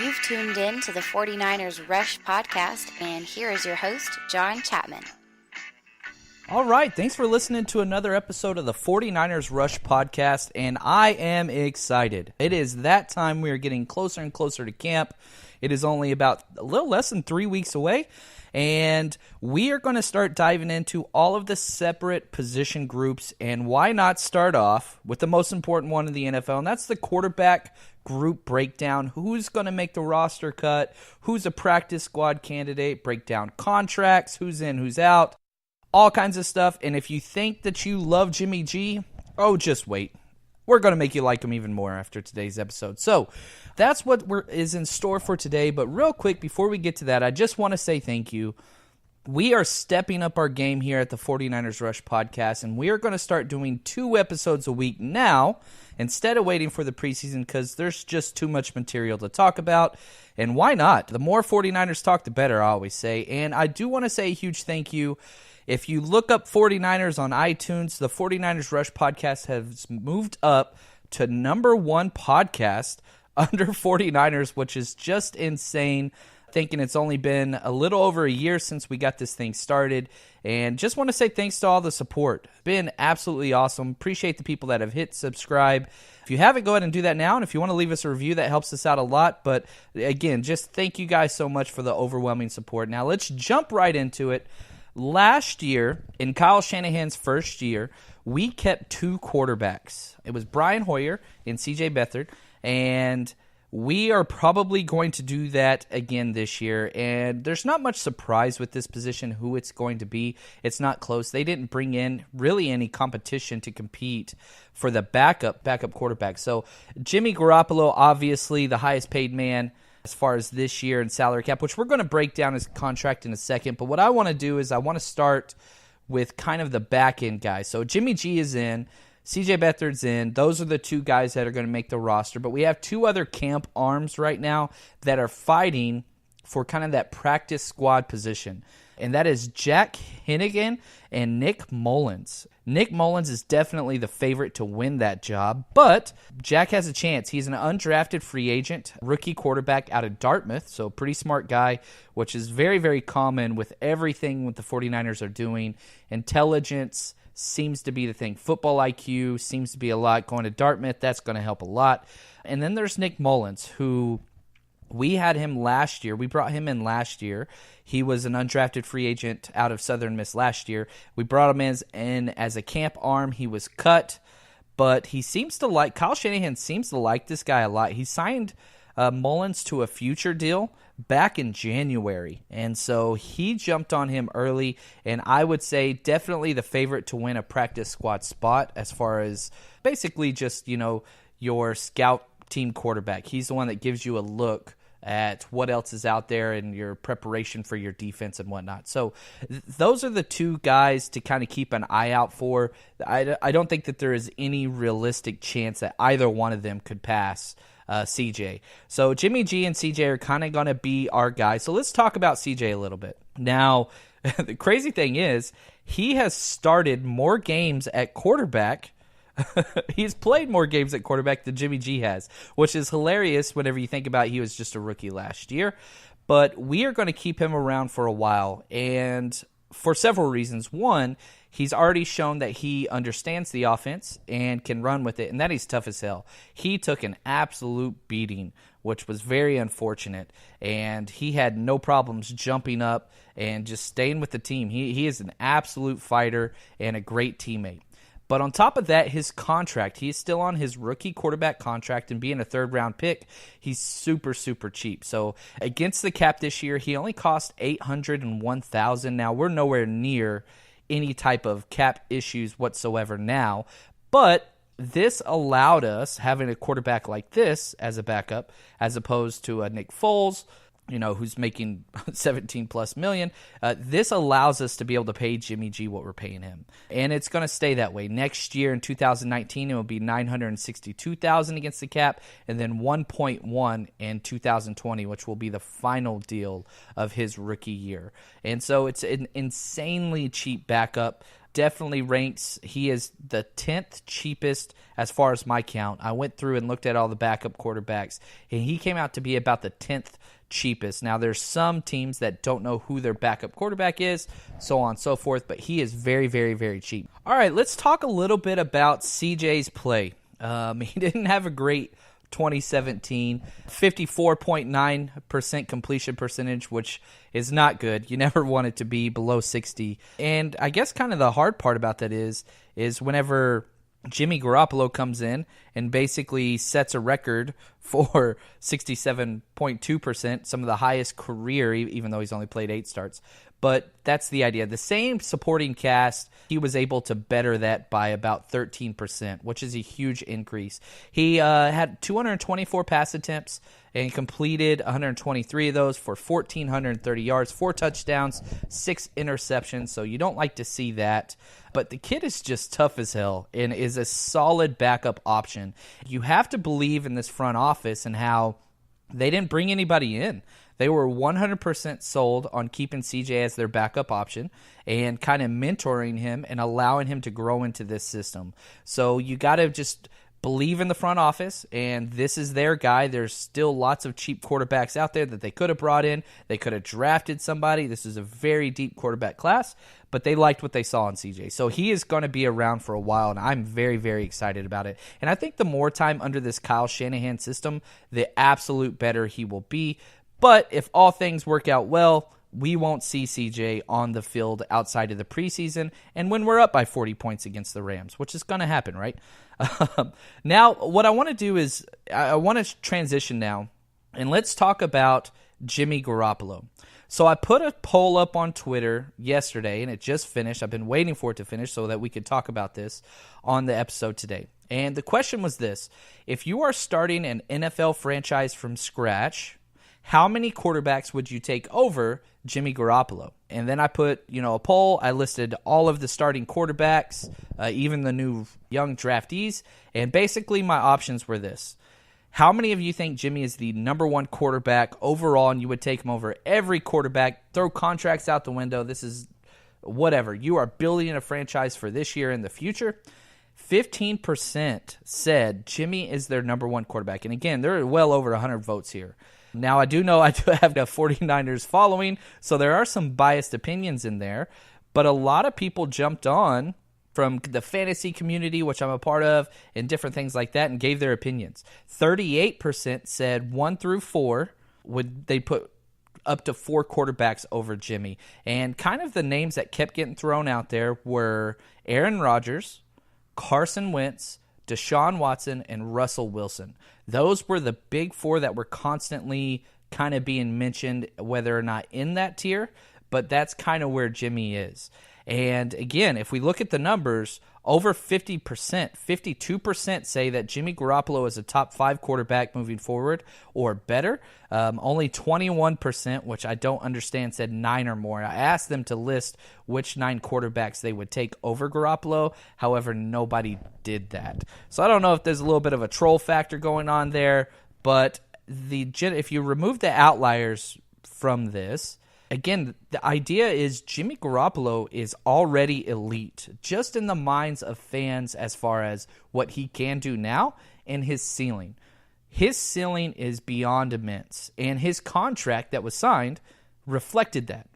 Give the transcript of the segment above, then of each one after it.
You've tuned in to the 49ers Rush podcast, and here is your host, John Chapman. All right, thanks for listening to another episode of the 49ers Rush podcast, and I am excited. It is that time. We are getting closer and closer to camp. It is only about a little less than 3 weeks away, and we are going to start diving into all of the separate position groups, and why not start off with the most important one in the NFL, and that's the quarterback group breakdown. Who's going to make the roster cut? Who's a practice squad candidate? Break down contracts, who's in, who's out, all kinds of stuff. And if you think that you love Jimmy G, oh, just wait. We're going to make you like him even more after today's episode. So that's what is in store for today. But real quick, before we get to that, I just want to say thank you. We are stepping up our game here at the 49ers Rush podcast, and we are going to start doing 2 episodes a week now instead of waiting for the preseason because there's just too much material to talk about. And why not? The more 49ers talk, the better, I always say. And I do want to say a huge thank you. If you look up 49ers on iTunes, the 49ers Rush podcast has moved up to #1 podcast under 49ers, which is just insane. Thinking it's only been a little over a year since we got this thing started. And just want to say thanks to all the support. Been absolutely awesome. Appreciate the people that have hit subscribe. If you haven't, go ahead and do that now. And if you want to leave us a review, that helps us out a lot. But again, just thank you guys so much for the overwhelming support. Now let's jump right into it. Last year, in Kyle Shanahan's first year, we kept 2 quarterbacks. It was Brian Hoyer and CJ Beathard, and we are probably going to do that again this year. And there's not much surprise with this position, who it's going to be. It's not close. They didn't bring in really any competition to compete for the backup quarterback. So Jimmy Garoppolo, obviously the highest paid man as far as this year in salary cap, which we're going to break down his contract in a second. But what I want to do is I want to start with kind of the back end guys. So Jimmy G is in, CJ Beathard's in. Those are the 2 guys that are going to make the roster. But we have 2 other camp arms right now that are fighting for kind of that practice squad position. And that is Jack Hennigan and Nick Mullins. Nick Mullins is definitely the favorite to win that job, but Jack has a chance. He's an undrafted free agent, rookie quarterback out of Dartmouth, so pretty smart guy, which is very, very common with everything what the 49ers are doing. Intelligence seems to be the thing. Football IQ seems to be a lot. Going to Dartmouth, that's going to help a lot. And then there's Nick Mullins, who we had him last year. We brought him in last year. He was an undrafted free agent out of Southern Miss last year. We brought him in as a camp arm. He was cut, but he seems to like, Kyle Shanahan seems to like this guy a lot. He signed Mullins to a future deal back in January, and so he jumped on him early, and I would say definitely the favorite to win a practice squad spot as far as basically just, your scout team quarterback. He's the one that gives you a look at what else is out there and your preparation for your defense and whatnot. So those are the 2 guys to kind of keep an eye out for. I don't think that there is any realistic chance that either one of them could pass CJ. So Jimmy G and CJ are kind of going to be our guys. So let's talk about CJ a little bit. Now, the crazy thing is he has started more games at quarterback. He's played more games at quarterback than Jimmy G has, which is hilarious whenever you think about he was just a rookie last year. But we are going to keep him around for a while, and for several reasons. One, he's already shown that he understands the offense and can run with it, and that he's tough as hell. He took an absolute beating, which was very unfortunate, and he had no problems jumping up and just staying with the team. He is an absolute fighter and a great teammate. But on top of that, his contract, he is still on his rookie quarterback contract, and being a 3rd-round pick, he's super, super cheap. So against the cap this year, he only cost $801,000. Now, we're nowhere near any type of cap issues whatsoever now, but this allowed us having a quarterback like this as a backup, as opposed to a Nick Foles, who's making 17 plus million. This allows us to be able to pay Jimmy G what we're paying him. And it's going to stay that way. Next year in 2019, it will be $962,000 against the cap, and then 1.1 in 2020, which will be the final deal of his rookie year. And so it's an insanely cheap backup. definitely ranks, he is the 10th cheapest as far as my count. I went through and looked at all the backup quarterbacks, and he came out to be about the 10th cheapest. Now, there's some teams that don't know who their backup quarterback is, so on and so forth, but he is very, very, very cheap. All right, let's talk a little bit about CJ's play. He didn't have a great 2017, 54.9% completion percentage, which is not good. You never want it to be below 60. And I guess kind of the hard part about that is whenever Jimmy Garoppolo comes in and basically sets a record for 67.2%, some of the highest career, even though he's only played 8 starts. But that's the idea. The same supporting cast, he was able to better that by about 13%, which is a huge increase. He had 224 pass attempts and completed 123 of those for 1,430 yards, 4 touchdowns, 6 interceptions. So you don't like to see that. But the kid is just tough as hell and is a solid backup option. You have to believe in this front office and how they didn't bring anybody in. They were 100% sold on keeping CJ as their backup option and kind of mentoring him and allowing him to grow into this system. So you got to just believe in the front office, and this is their guy. There's still lots of cheap quarterbacks out there that they could have brought in. They could have drafted somebody. This is a very deep quarterback class, but they liked what they saw in CJ. So he is going to be around for a while, and I'm very, very excited about it. And I think the more time under this Kyle Shanahan system, the absolute better he will be. But if all things work out well, we won't see CJ on the field outside of the preseason and when we're up by 40 points against the Rams, which is going to happen, right? Now, what I want to do is I want to transition now, and let's talk about Jimmy Garoppolo. So I put a poll up on Twitter yesterday, and it just finished. I've been waiting for it to finish so that we could talk about this on the episode today. And the question was this: if you are starting an NFL franchise from scratch, how many quarterbacks would you take over Jimmy Garoppolo? And then I put, a poll. I listed all of the starting quarterbacks, even the new young draftees. And basically my options were this. How many of you think Jimmy is the number one quarterback overall and you would take him over every quarterback? Throw contracts out the window. This is whatever. You are building a franchise for this year and the future. 15% said Jimmy is their number one quarterback. And again, there are well over 100 votes here. Now, I do know I do have the 49ers following, so there are some biased opinions in there, but a lot of people jumped on from the fantasy community, which I'm a part of, and different things like that, and gave their opinions. 38% said 1 through 4 would they put up to 4 quarterbacks over Jimmy. And kind of the names that kept getting thrown out there were Aaron Rodgers, Carson Wentz, Deshaun Watson, and Russell Wilson. Those were the big 4 that were constantly kind of being mentioned, whether or not in that tier, but that's kind of where Jimmy is. And again, if we look at the numbers, over 50%, 52% say that Jimmy Garoppolo is a top 5 quarterback moving forward or better. Only 21%, which I don't understand, said 9 or more. I asked them to list which 9 quarterbacks they would take over Garoppolo. However, nobody did that. So I don't know if there's a little bit of a troll factor going on there, but if you remove the outliers from this, again, the idea is Jimmy Garoppolo is already elite, just in the minds of fans as far as what he can do now and his ceiling. His ceiling is beyond immense, and his contract that was signed reflected that.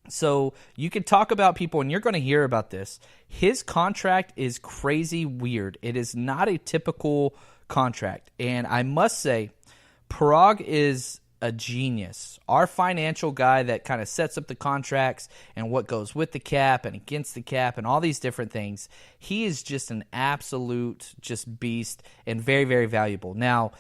So you could talk about people, and you're going to hear about this. His contract is crazy weird. It is not a typical contract, and I must say, Parag is a genius. Our financial guy that kind of sets up the contracts and what goes with the cap and against the cap and all these different things. He is just an absolute just beast and very, very valuable. Now,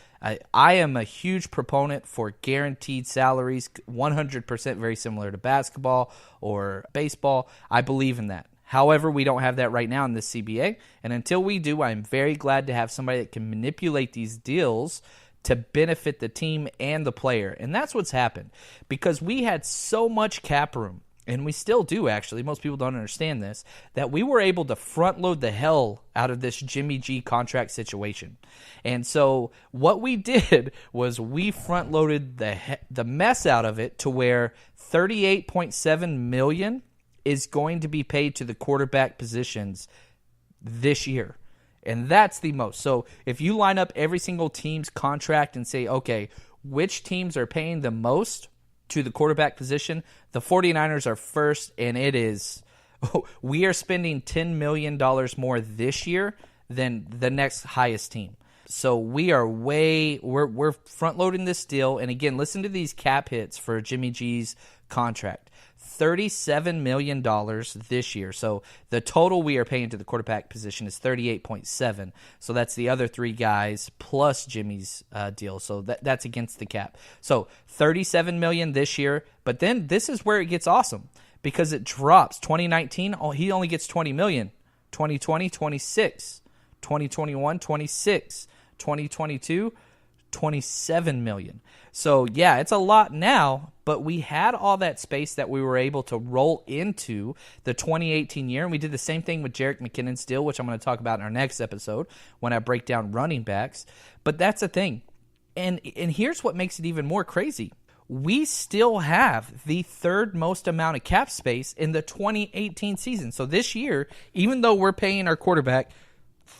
I am a huge proponent for guaranteed salaries, 100% very similar to basketball or baseball. I believe in that. However, we don't have that right now in this CBA. And until we do, I'm very glad to have somebody that can manipulate these deals to benefit the team and the player. And that's what's happened because we had so much cap room, and we still do actually, most people don't understand this, that we were able to front load the hell out of this Jimmy G contract situation. And so what we did was we front loaded the mess out of it to where $38.7 million is going to be paid to the quarterback positions this year. And that's the most. So if you line up every single team's contract and say, okay, which teams are paying the most to the quarterback position, the 49ers are first, and it is, we are spending $10 million more this year than the next highest team. So we are we're front-loading this deal. And again, listen to these cap hits for Jimmy G's contract. $37 million this year. So the total we are paying to the quarterback position is 38.7. So that's the other three guys plus Jimmy's deal. So that's against the cap. So $37 million this year. But then this is where it gets awesome because it drops. 2019, he only gets $20 million. 2020, 26. 2021, 26. 2022, $27 million. So, yeah, it's a lot now, but we had all that space that we were able to roll into the 2018 year, and we did the same thing with Jerick McKinnon's deal, which I'm going to talk about in our next episode when I break down running backs. But that's the thing. And here's what makes it even more crazy. We still have the third most amount of cap space in the 2018 season. So this year, even though we're paying our quarterback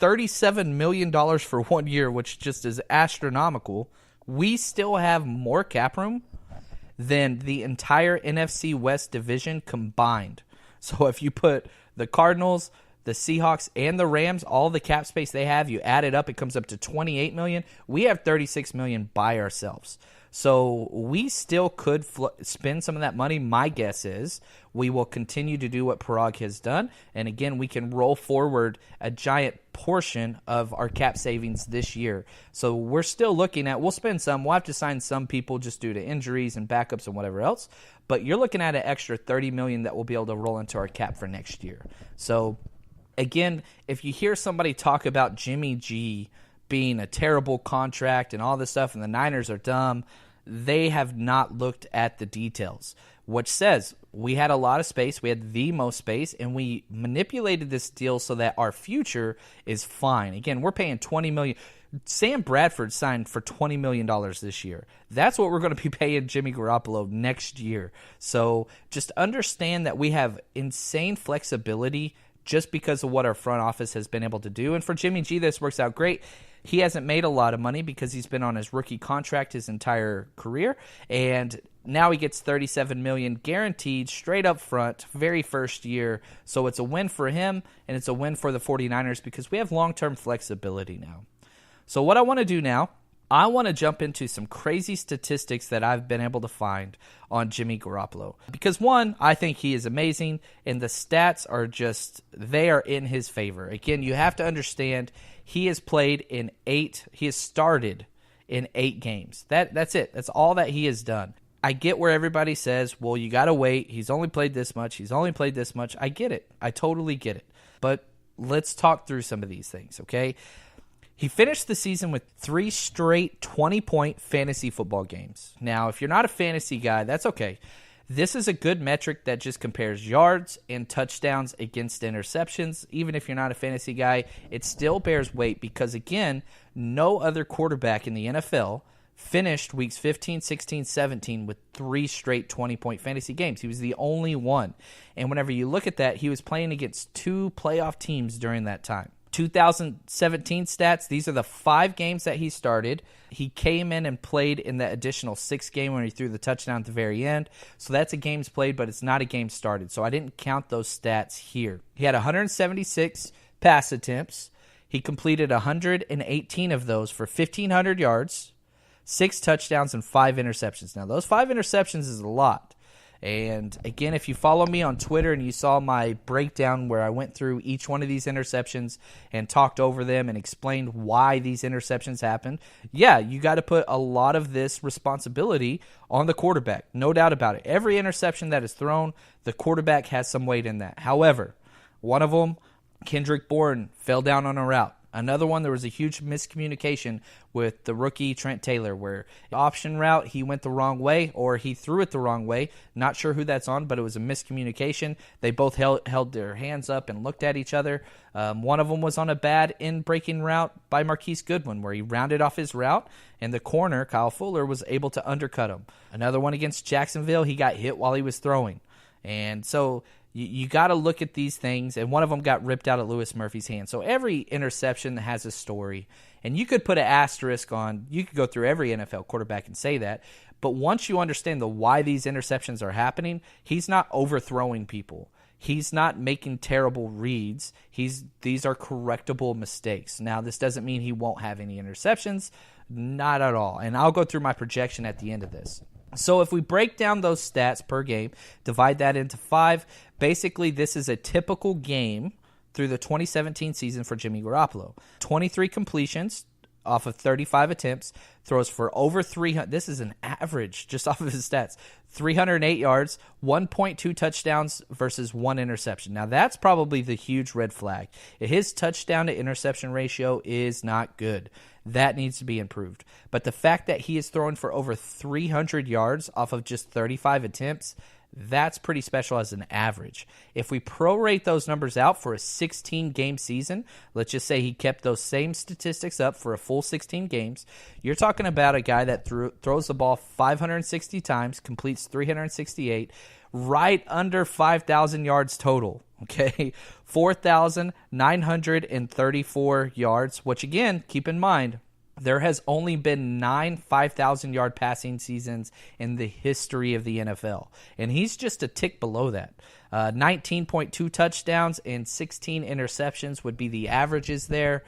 $37 million for 1 year, which just is astronomical, we still have more cap room than the entire NFC West division combined. So if you put the Cardinals, the Seahawks, and the Rams, all the cap space they have, you add it up, it comes up to $28 million. We have $36 million by ourselves. So we still could spend some of that money. My guess is we will continue to do what Parag has done. And again, we can roll forward a giant portion of our cap savings this year. So we're still looking at, we'll spend some. We'll have to sign some people just due to injuries and backups and whatever else. But you're looking at an extra $30 million that we'll be able to roll into our cap for next year. So again, if you hear somebody talk about Jimmy G being a terrible contract and all this stuff and the Niners are dumb, they have not looked at the details, which says we had a lot of space. We had the most space, and we manipulated this deal so that our future is fine. Again, we're paying $20 million. Sam Bradford signed for $20 million this year. That's what we're going to be paying Jimmy Garoppolo next year. So just understand that we have insane flexibility just because of what our front office has been able to do. And for Jimmy G, this works out great. He hasn't made a lot of money because he's been on his rookie contract his entire career, and now he gets $37 million guaranteed straight up front, very first year. So it's a win for him, and it's a win for the 49ers because we have long-term flexibility now. So what I want to do now, I want to jump into some crazy statistics that I've been able to find on Jimmy Garoppolo. Because one, I think he is amazing, and the stats are just, they are in his favor. Again, you have to understand he has started in 8 games. That's it. That's all that he has done. I get where everybody says, well, you got to wait. He's only played this much. I get it. I totally get it. But let's talk through some of these things, okay? He finished the season with 3 straight 20-point fantasy football games. Now, if you're not a fantasy guy, that's okay. This is a good metric that just compares yards and touchdowns against interceptions. Even if you're not a fantasy guy, it still bears weight because, again, no other quarterback in the NFL finished weeks 15, 16, 17 with 3 straight 20-point fantasy games. He was the only one. And whenever you look at that, he was playing against 2 playoff teams during that time. 2017 stats, these are the 5 games that he started. He came in and played in the additional 6th game when he threw the touchdown at the very end. So that's a games played, but it's not a game started. So I didn't count those stats here. He had 176 pass attempts. He completed 118 of those for 1,500 yards, 6 touchdowns, and 5 interceptions. Now, those 5 interceptions is a lot. And again, if you follow me on Twitter and you saw my breakdown where I went through each one of these interceptions and talked over them and explained why these interceptions happened, yeah, you got to put a lot of this responsibility on the quarterback. No doubt about it. Every interception that is thrown, the quarterback has some weight in that. However, one of them, Kendrick Bourne, fell down on a route. Another one, there was a huge miscommunication with the rookie Trent Taylor where the option route, he went the wrong way or he threw it the wrong way. Not sure who that's on, but it was a miscommunication. They both held their hands up and looked at each other. One of them was on a bad in-breaking route by Marquise Goodwin where he rounded off his route and the corner, Kyle Fuller, was able to undercut him. Another one against Jacksonville, he got hit while he was throwing. And so You got to look at these things, and one of them got ripped out of Lewis Murphy's hand. So every interception has a story, and you could put an asterisk on, you could go through every NFL quarterback and say that, but once you understand why these interceptions are happening, he's not overthrowing people. He's not making terrible reads. These are correctable mistakes. Now, this doesn't mean he won't have any interceptions, not at all, and I'll go through my projection at the end of this. So if we break down those stats per game, divide that into 5, basically this is a typical game through the 2017 season for Jimmy Garoppolo. 23 completions off of 35 attempts, throws for over 300. This is an average just off of his stats. 308 yards, 1.2 touchdowns versus 1 interception. Now that's probably the huge red flag. His touchdown to interception ratio is not good. That needs to be improved. But the fact that he is throwing for over 300 yards off of just 35 attempts, that's pretty special as an average. If we prorate those numbers out for a 16-game season, let's just say he kept those same statistics up for a full 16 games, you're talking about a guy that throws the ball 560 times, completes 368, right under 5,000 yards total. Okay, 4,934 yards, which again, keep in mind, there has only been 9 5,000-yard passing seasons in the history of the NFL, and he's just a tick below that. 19.2 touchdowns and 16 interceptions would be the averages there.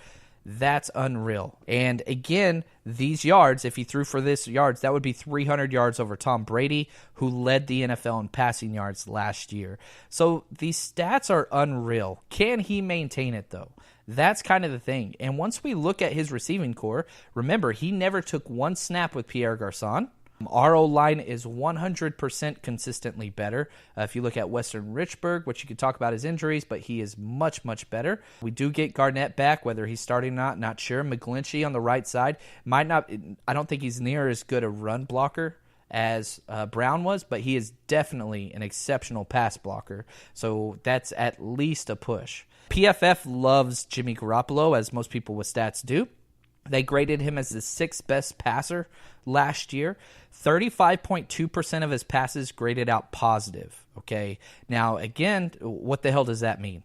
That's unreal. And again, these yards, if he threw for this yards, that would be 300 yards over Tom Brady, who led the NFL in passing yards last year. So these stats are unreal. Can he maintain it, though? That's kind of the thing. And once we look at his receiving core, remember, he never took one snap with Pierre Garçon. Our O-line is 100% consistently better. If you look at Western Richburg, which you could talk about his injuries, but he is much, much better. We do get Garnett back, whether he's starting or not sure. McGlinchey on the right side I don't think he's near as good a run blocker as Brown was, but he is definitely an exceptional pass blocker. So that's at least a push. PFF loves Jimmy Garoppolo, as most people with stats do. They graded him as the 6th best passer last year. 35.2% of his passes graded out positive. Okay. Now, again, what the hell does that mean?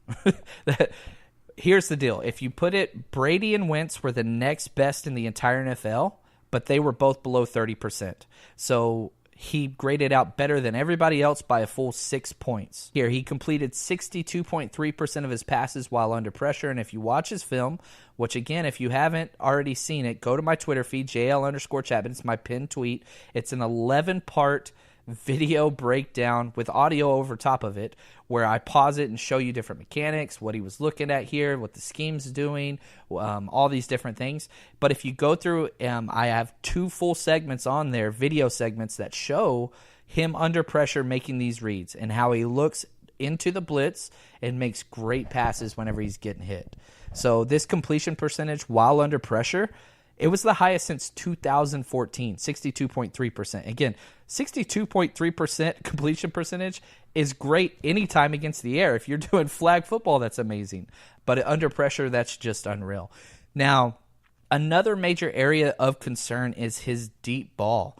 Here's the deal. If you put it, Brady and Wentz were the next best in the entire NFL, but they were both below 30%. So he graded out better than everybody else by a full 6 points. Here, he completed 62.3% of his passes while under pressure, and if you watch his film, which again, if you haven't already seen it, go to my Twitter feed, JL_Chapman. It's my pinned tweet. It's an 11-part video breakdown with audio over top of it where I pause it and show you different mechanics, what he was looking at here, what the scheme's doing, all these different things. But if you go through, I have 2 full segments on there, video segments that show him under pressure making these reads and how he looks into the blitz and makes great passes whenever he's getting hit. So this completion percentage while under pressure, it was the highest since 2014, 62.3%. Again, 62.3% completion percentage is great anytime against the air. If you're doing flag football, that's amazing. But under pressure, that's just unreal. Now, another major area of concern is his deep ball.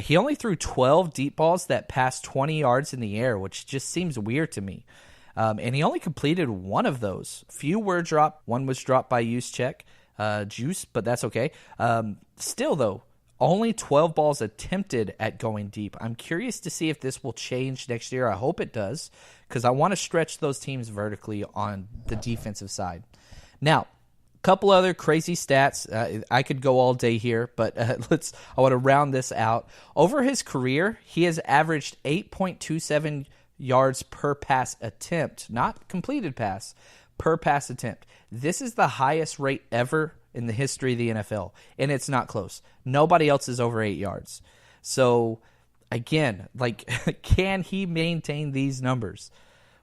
He only threw 12 deep balls that passed 20 yards in the air, which just seems weird to me. And he only completed one of those. Few were dropped. One was dropped by Juice, but that's okay. Still, though, only 12 balls attempted at going deep. I'm curious to see if this will change next year. I hope it does, because I want to stretch those teams vertically on the defensive side. Now, a couple other crazy stats. I could go all day here, but I want to round this out. Over his career, he has averaged 8.27 yards per pass attempt, not completed pass, per pass attempt. This is the highest rate ever in the history of the NFL, and it's not close. Nobody else is over 8 yards. So, again, can he maintain these numbers?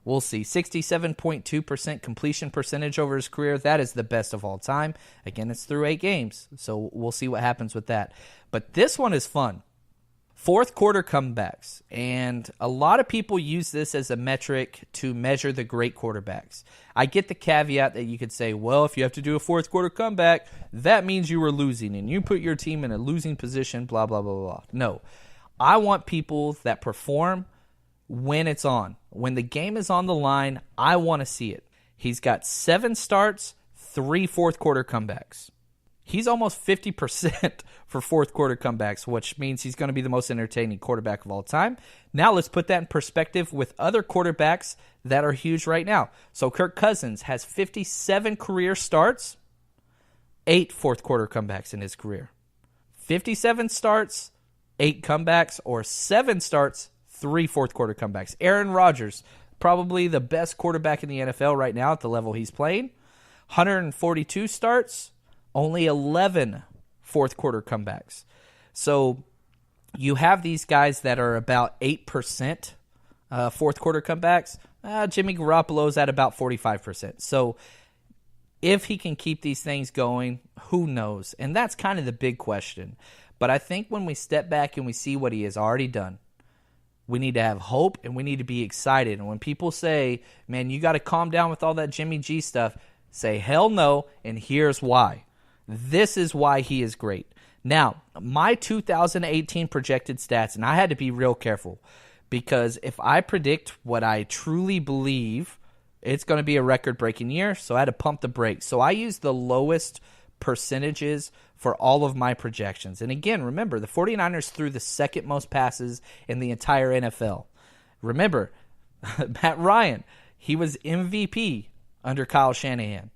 We'll see. 67.2% completion percentage over his career. That is the best of all time. Again, it's through 8 games, so we'll see what happens with that. But this one is fun. Fourth quarter comebacks, and a lot of people use this as a metric to measure the great quarterbacks. I get the caveat that you could say, well, if you have to do a fourth quarter comeback, that means you were losing, and you put your team in a losing position, blah, blah, blah, blah. No, I want people that perform when it's on. When the game is on the line, I want to see it. He's got 7 starts, 3 fourth quarter comebacks. He's almost 50% for fourth quarter comebacks, which means he's going to be the most entertaining quarterback of all time. Now let's put that in perspective with other quarterbacks that are huge right now. So Kirk Cousins has 57 career starts, 8 fourth quarter comebacks in his career. 57 starts, 8 comebacks, or 7 starts, 3 fourth quarter comebacks. Aaron Rodgers, probably the best quarterback in the NFL right now at the level he's playing. 142 starts, only 11 fourth quarter comebacks. So you have these guys that are about 8% fourth quarter comebacks. Jimmy Garoppolo's at about 45%. So if he can keep these things going, who knows? And that's kind of the big question. But I think when we step back and we see what he has already done, we need to have hope and we need to be excited. And when people say, man, you got to calm down with all that Jimmy G stuff, say, hell no, and here's why. This is why he is great. Now, my 2018 projected stats, and I had to be real careful, because if I predict what I truly believe, it's going to be a record-breaking year, so I had to pump the brakes. So I used the lowest percentages for all of my projections. And again, remember, the 49ers threw the second most passes in the entire NFL. Remember, Matt Ryan, he was MVP under Kyle Shanahan.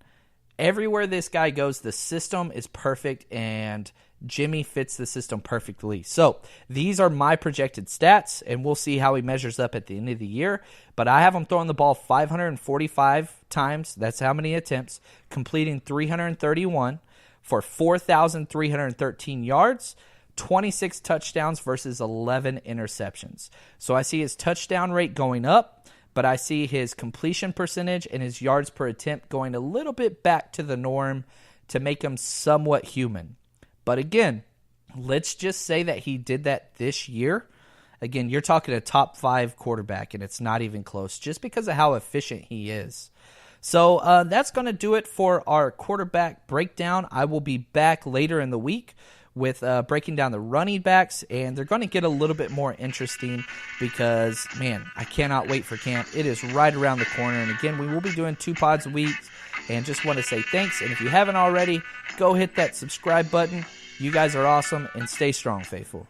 Everywhere this guy goes, the system is perfect, and Jimmy fits the system perfectly. So these are my projected stats, and we'll see how he measures up at the end of the year. But I have him throwing the ball 545 times. That's how many attempts. Completing 331 for 4,313 yards, 26 touchdowns versus 11 interceptions. So I see his touchdown rate going up, but I see his completion percentage and his yards per attempt going a little bit back to the norm to make him somewhat human. But again, let's just say that he did that this year. Again, you're talking a top 5 quarterback, and it's not even close just because of how efficient he is. So that's going to do it for our quarterback breakdown. I will be back later in the week with breaking down the running backs, and they're going to get a little bit more interesting because, man, I cannot wait for camp. It is right around the corner, and again, we will be doing 2 pods a week, and just want to say thanks, and if you haven't already, go hit that subscribe button. You guys are awesome, and stay strong, faithful.